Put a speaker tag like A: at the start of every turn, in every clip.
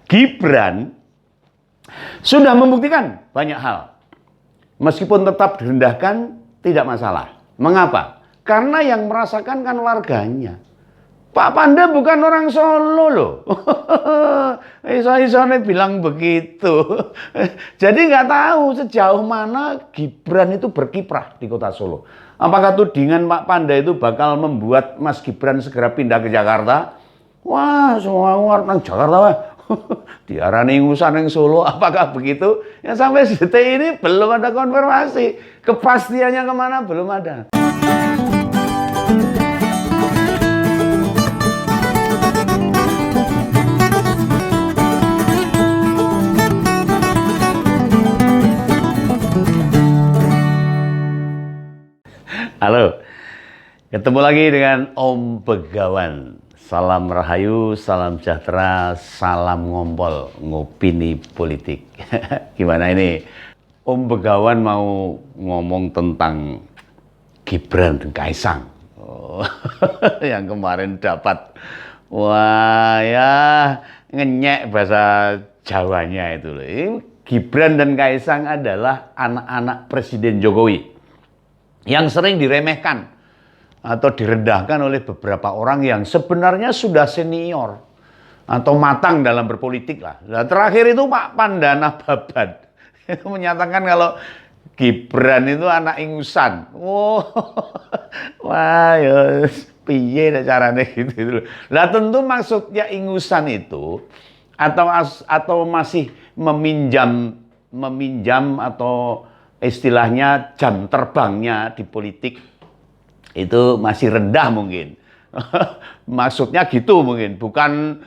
A: Gibran sudah membuktikan banyak hal. Meskipun tetap direndahkan, tidak masalah. Mengapa? Karena yang merasakan kan warganya. Pak Panda bukan orang Solo loh. Iso-isone bilang begitu. Jadi nggak tahu sejauh mana Gibran itu berkiprah di kota Solo. Apakah tudingan Pak Panda itu bakal membuat Mas Gibran segera pindah ke Jakarta? Wah, semua orang Jakarta wah. Diarani ngusan yang Solo, apakah begitu? Ya sampai detik ini belum ada konfirmasi. Kepastiannya kemana belum ada. Halo, ketemu lagi dengan Om Begawan. Salam rahayu, salam sejahtera, salam ngompol, ngopini politik. Gimana ini? Om Begawan mau ngomong tentang Gibran dan Kaisang. Yang kemarin dapat, wah ya ngenyek bahasa Jawanya itu. Gibran dan Kaisang adalah anak-anak Presiden Jokowi yang sering diremehkan atau direndahkan oleh beberapa orang yang sebenarnya sudah senior atau matang dalam berpolitik lah. Nah, terakhir itu Pak Pandana Baban menyatakan kalau Gibran itu anak ingusan. Oh, wah ya piye caranya gitu. Lah tentu maksudnya ingusan itu atau masih meminjam atau istilahnya jam terbangnya di politik itu masih rendah mungkin. Maksudnya gitu mungkin, bukan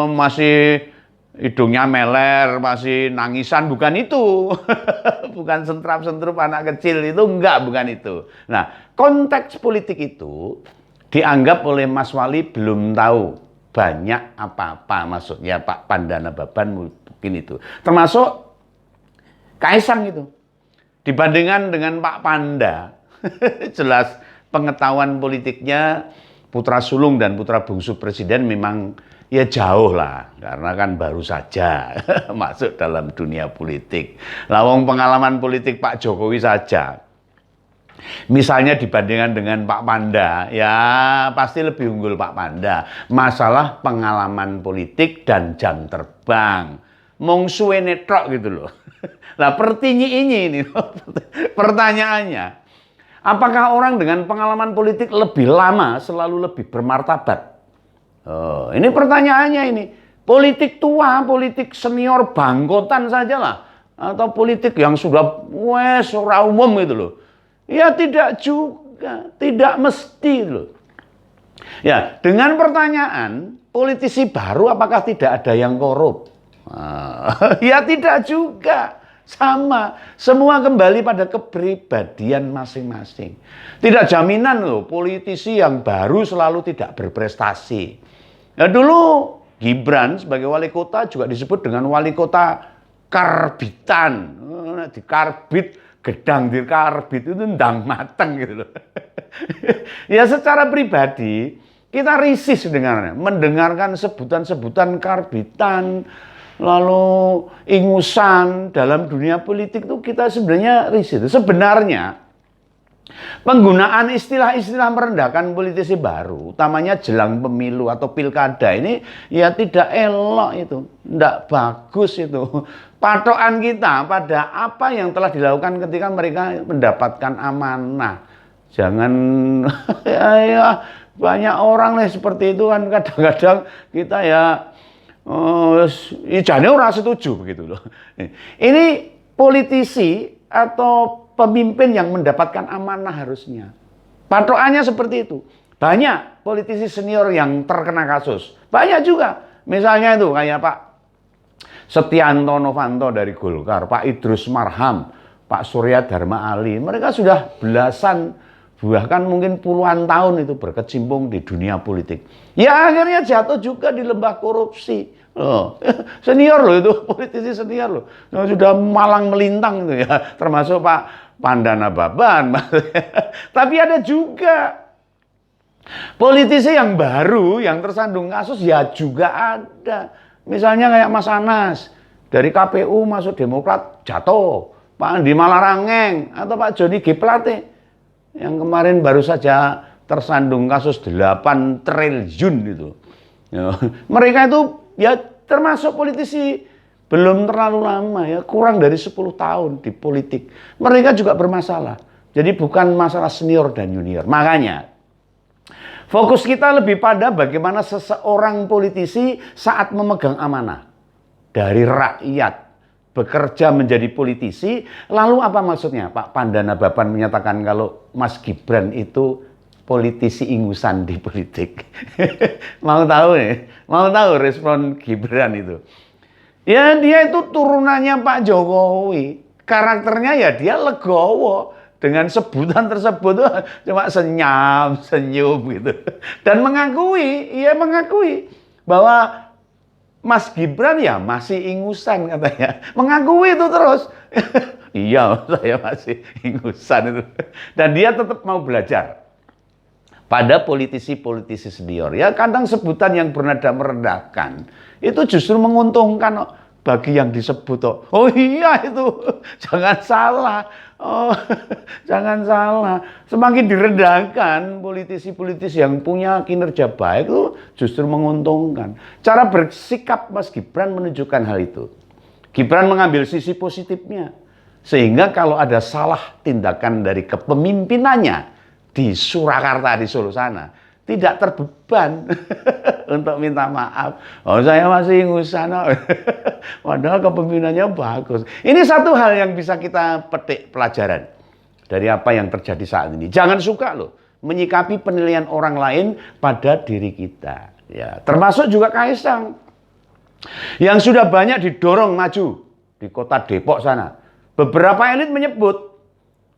A: masih hidungnya meler, masih nangisan, bukan itu. Bukan sentrap-sentrup anak kecil itu, enggak, bukan itu. Nah, konteks politik itu dianggap oleh Mas Wali belum tahu banyak apa-apa, maksudnya Pak Pandana Baban mungkin itu. Termasuk Kaisang itu. Dibandingkan dengan Pak Panda, jelas pengetahuan politiknya putra sulung dan putra bungsu presiden memang ya jauh lah, karena kan baru saja masuk dalam dunia politik. Lawang pengalaman politik Pak Jokowi saja, misalnya dibandingkan dengan Pak Panda, ya pasti lebih unggul Pak Panda. Masalah pengalaman politik dan jam terbang, mong suwe netrok gitu loh. Nah ini pertanyaannya. Apakah orang dengan pengalaman politik lebih lama selalu lebih bermartabat? Ini pertanyaannya ini. Politik tua, politik senior bangkotan sajalah. Atau politik yang sudah ora umum gitu loh. Ya tidak juga, tidak mesti loh. Ya, dengan pertanyaan politisi baru apakah tidak ada yang korup? Ya tidak juga. Sama, semua kembali pada kepribadian masing-masing. Tidak jaminan loh, politisi yang baru selalu tidak berprestasi. Nah dulu Gibran sebagai wali kota juga disebut dengan wali kota karbitan. Di karbit, gedang di karbit itu ndang mateng gitu loh. Ya secara pribadi kita risih mendengarkan sebutan-sebutan karbitan, lalu ingusan dalam dunia politik itu kita sebenarnya risih. Sebenarnya penggunaan istilah-istilah merendahkan politisi baru, utamanya jelang pemilu atau pilkada ini ya tidak elok itu, tidak bagus itu. Patokan kita pada apa yang telah dilakukan ketika mereka mendapatkan amanah. Jangan ya banyak orang lah seperti itu kan, kadang-kadang kita ya jane ora setuju begitu loh. Ini politisi atau pemimpin yang mendapatkan amanah harusnya. Patokannya seperti itu. Banyak politisi senior yang terkena kasus. Banyak juga. Misalnya itu kayak Pak Setianto Novanto dari Golkar, Pak Idrus Marham, Pak Surya Dharma Ali. Mereka sudah belasan, bahkan mungkin puluhan tahun itu berkecimpung di dunia politik. Ya akhirnya jatuh juga di lembah korupsi. Oh, senior loh itu, politisi senior loh. Sudah malang melintang itu ya, termasuk Pak Pandana Baban. Tapi ada juga politisi yang baru yang tersandung kasus ya juga ada. Misalnya kayak Mas Anas, dari KPU masuk Demokrat jatuh. Pak Andi Malarangeng atau Pak Joni G. Plate yang kemarin baru saja tersandung kasus 8 triliun itu. Ya, mereka itu ya termasuk politisi belum terlalu lama ya, kurang dari 10 tahun di politik. Mereka juga bermasalah. Jadi bukan masalah senior dan junior. Makanya fokus kita lebih pada bagaimana seseorang politisi saat memegang amanah dari rakyat bekerja menjadi politisi. Lalu apa maksudnya? Pak Pandana Bapan menyatakan kalau Mas Gibran itu politisi ingusan di politik. Mau tahu nih? Mau tahu respon Gibran itu? Ya dia itu turunannya Pak Jokowi. Karakternya ya dia legowo. Dengan sebutan tersebut cuma senyum, senyum gitu. Dan ia mengakui bahwa Mas Gibran ya masih ingusan katanya. Mengakui itu terus. Iya, saya masih ingusan itu. Dan dia tetap mau belajar. Pada politisi-politisi senior. Ya kadang sebutan yang bernada merendahkan. Itu justru menguntungkan bagi yang disebut. Oh iya itu. Jangan salah. Oh, jangan salah. Semakin direndahkan politisi-politisi yang punya kinerja baik itu justru menguntungkan. Cara bersikap Mas Gibran menunjukkan hal itu. Gibran mengambil sisi positifnya. Sehingga kalau ada salah tindakan dari kepemimpinannya di Surakarta, di Solo sana, tidak terbeban untuk minta maaf. Oh saya masih ingusan. Padahal kepemimpinannya bagus. Ini satu hal yang bisa kita petik pelajaran dari apa yang terjadi saat ini. Jangan suka loh menyikapi penilaian orang lain pada diri kita. Ya, termasuk juga Kaisang yang sudah banyak didorong maju di kota Depok sana. Beberapa elit menyebut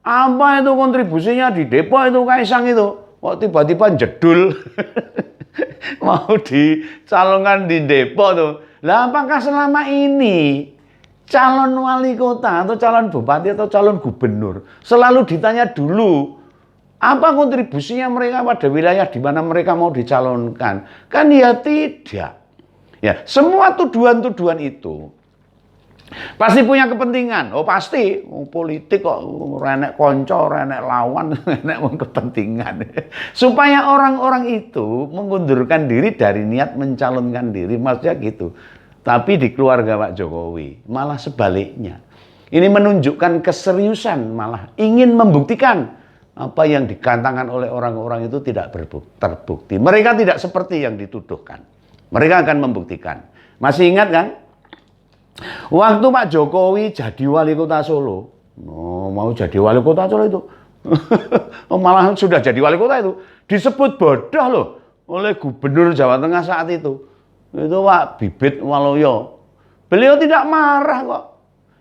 A: apa itu kontribusinya di Depok itu Kaisang itu. Kok tiba-tiba jedul mau dicalonkan di Depok tuh. Lah apakah selama ini calon wali kota atau calon bupati atau calon gubernur selalu ditanya dulu apa kontribusinya mereka pada wilayah di mana mereka mau dicalonkan? Kan ya tidak. Ya, semua tuduhan-tuduhan itu pasti punya kepentingan. Oh pasti, politik kok renek konco, renek lawan, renek kepentingan. Supaya orang-orang itu mengundurkan diri dari niat mencalonkan diri, maksudnya gitu. Tapi di keluarga Pak Jokowi malah sebaliknya. Ini menunjukkan keseriusan, malah ingin membuktikan apa yang dikatakan oleh orang-orang itu tidak terbukti. Mereka tidak seperti yang dituduhkan. Mereka akan membuktikan. Masih ingat kan? Waktu Pak Jokowi jadi wali kota Solo, mau jadi wali kota Solo itu, malah sudah jadi wali kota itu, disebut bodoh loh oleh Gubernur Jawa Tengah saat itu Pak Bibit Waluyo. Beliau tidak marah kok,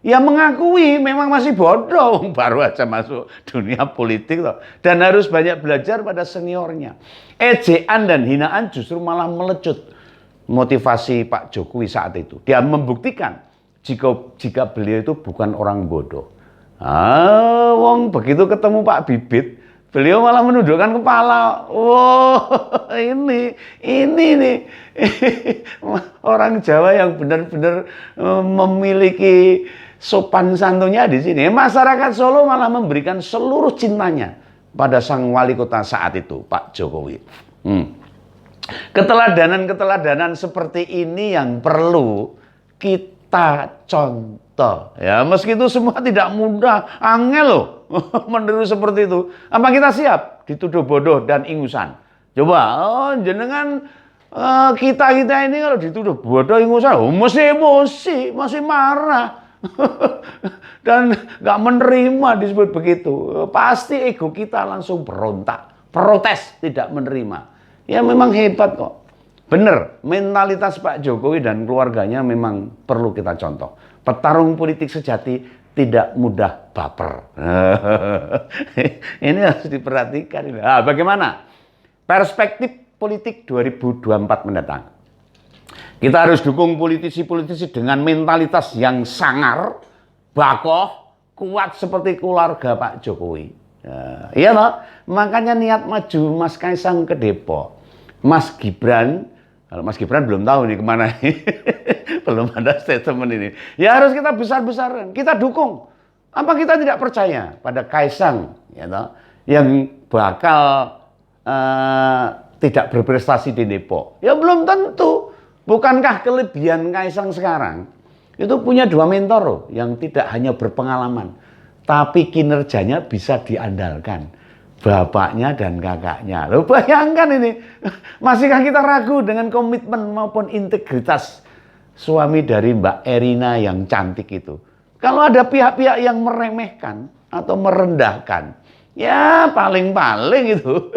A: ya mengakui memang masih bodoh, baru aja masuk dunia politik loh, dan harus banyak belajar pada seniornya. Ejaan dan hinaan justru malah melecut motivasi Pak Jokowi saat itu. Dia membuktikan jika beliau itu bukan orang bodoh. Wong begitu ketemu Pak Bibit, beliau malah menundukkan kepala. Wow, ini nih orang Jawa yang benar-benar memiliki sopan santunnya di sini. Masyarakat Solo malah memberikan seluruh cintanya pada sang wali kota saat itu, Pak Jokowi. Keteladanan-keteladanan seperti ini yang perlu kita contoh. Ya, meski itu semua tidak mudah, angel loh meniru seperti itu. Apa kita siap dituduh bodoh dan ingusan? Coba, jenengan kita ini kalau dituduh bodoh ingusan, mesti emosi, masih marah. Dan nggak menerima disebut begitu. Pasti ego kita langsung berontak, protes, tidak menerima. Ya memang hebat kok. Bener, mentalitas Pak Jokowi dan keluarganya memang perlu kita contoh. Petarung politik sejati tidak mudah baper. Ini harus diperhatikan. Nah, bagaimana perspektif politik 2024 mendatang? Kita harus dukung politisi-politisi dengan mentalitas yang sangar, bakoh, kuat seperti keluarga Pak Jokowi. Iya loh, makanya niat maju Mas Kaisang ke Depok, Mas Gibran Kalau Mas Gibran belum tahu nih kemana ini. Belum ada statement ini. Ya harus kita besar-besarkan, kita dukung. Apa kita tidak percaya pada Kaisang ya toh, yang bakal tidak berprestasi di Depok? Ya belum tentu. Bukankah kelebihan Kaisang sekarang itu punya 2 mentor loh, yang tidak hanya berpengalaman, tapi kinerjanya bisa diandalkan. Bapaknya dan kakaknya. Loh, bayangkan ini, masihkah kita ragu dengan komitmen maupun integritas suami dari Mbak Erina yang cantik itu? Kalau ada pihak-pihak yang meremehkan atau merendahkan, ya paling-paling itu,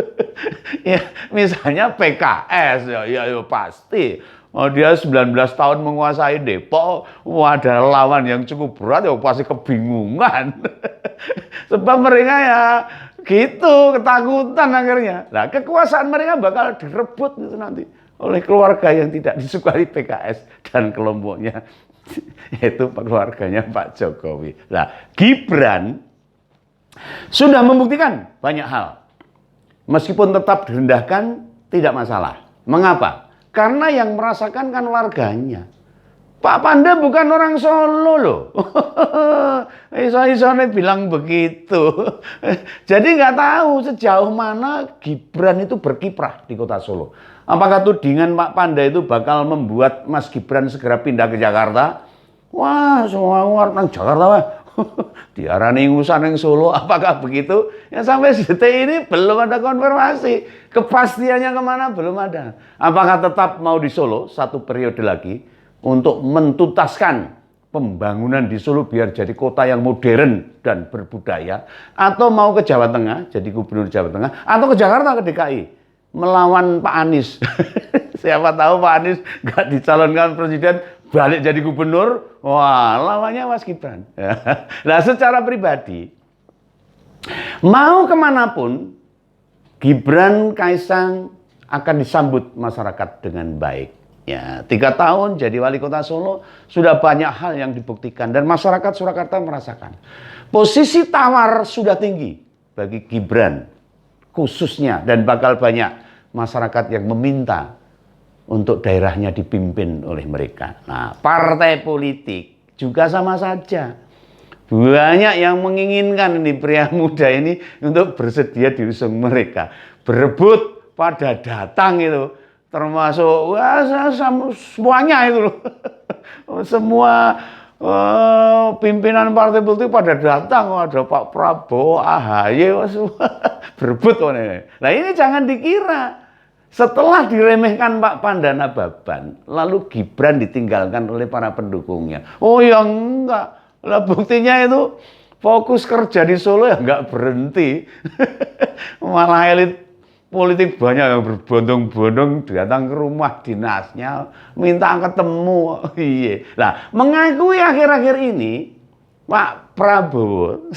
A: ya misalnya PKS, ya pasti. Oh, dia 19 tahun menguasai Depok, ada lawan yang cukup berat, ya pasti kebingungan. Sebab mereka ya gitu, ketakutan akhirnya. Nah, kekuasaan mereka bakal direbut itu nanti oleh keluarga yang tidak disukai PKS dan kelompoknya, yaitu keluarganya Pak Jokowi. Nah, Gibran sudah membuktikan banyak hal. Meskipun tetap direndahkan, tidak masalah. Mengapa? Karena yang merasakan kan warganya. Pak Panda bukan orang Solo loh. Iso-isone bilang begitu. Jadi nggak tahu sejauh mana Gibran itu berkiprah di kota Solo. Apakah tudingan Pak Panda itu bakal membuat Mas Gibran segera pindah ke Jakarta? Wah, semua orang Jakarta wah. Diarani ngusan yang Solo, apakah begitu? Ya sampai detik ini belum ada konfirmasi. Kepastiannya kemana belum ada. Apakah tetap mau di Solo 1 periode lagi untuk mentuntaskan pembangunan di Solo biar jadi kota yang modern dan berbudaya, atau mau ke Jawa Tengah jadi gubernur Jawa Tengah, atau ke Jakarta, ke DKI melawan Pak Anies? Siapa tahu Pak Anies nggak dicalonkan presiden, balik jadi gubernur, wah lawannya Mas Gibran. Nah, secara pribadi, mau kemanapun, Gibran Kaisang akan disambut masyarakat dengan baik. Ya, 3 tahun jadi wali kota Solo, sudah banyak hal yang dibuktikan dan masyarakat Surakarta merasakan. Posisi tawar sudah tinggi bagi Gibran khususnya, dan bakal banyak masyarakat yang meminta untuk daerahnya dipimpin oleh mereka. Nah, partai politik juga sama saja. Banyak yang menginginkan ini pria muda ini untuk bersedia diusung mereka. Berebut pada datang itu. Termasuk semuanya itu loh. Semua pimpinan partai politik pada datang. Ada Pak Prabowo, AHY, semua berebut. Nah ini jangan dikira setelah diremehkan Pak Pandana-Baban, lalu Gibran ditinggalkan oleh para pendukungnya. Oh ya enggak. Lah buktinya itu fokus kerja di Solo ya enggak berhenti. Malah elit politik banyak yang berbondong-bondong datang ke rumah dinasnya, minta ketemu. Iya. Nah, mengakui akhir-akhir ini Pak Prabowo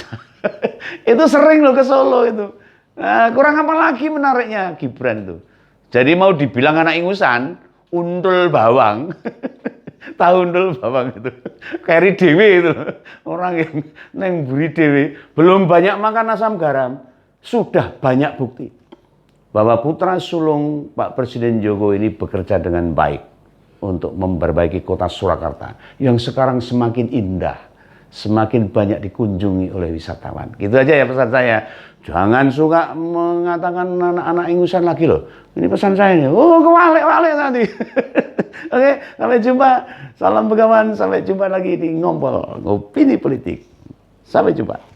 A: itu sering loh ke Solo itu. Nah, kurang apa lagi menariknya Gibran itu. Jadi mau dibilang anak ingusan, untul bawang. Tahu untul bawang itu. Keri dewi itu. Orang yang neng buri dewi, belum banyak makan asam garam, sudah banyak bukti bahwa putra sulung Pak Presiden Jokowi ini bekerja dengan baik untuk memperbaiki kota Surakarta yang sekarang semakin indah, semakin banyak dikunjungi oleh wisatawan. Gitu aja ya pesan saya. Jangan suka mengatakan anak-anak ingusan lagi loh. Ini pesan saya nih. Oh, kewalik-walik nanti. Oke, sampai jumpa. Salam Begawan. Sampai jumpa lagi di Ngompol Ngopini Politik. Sampai jumpa.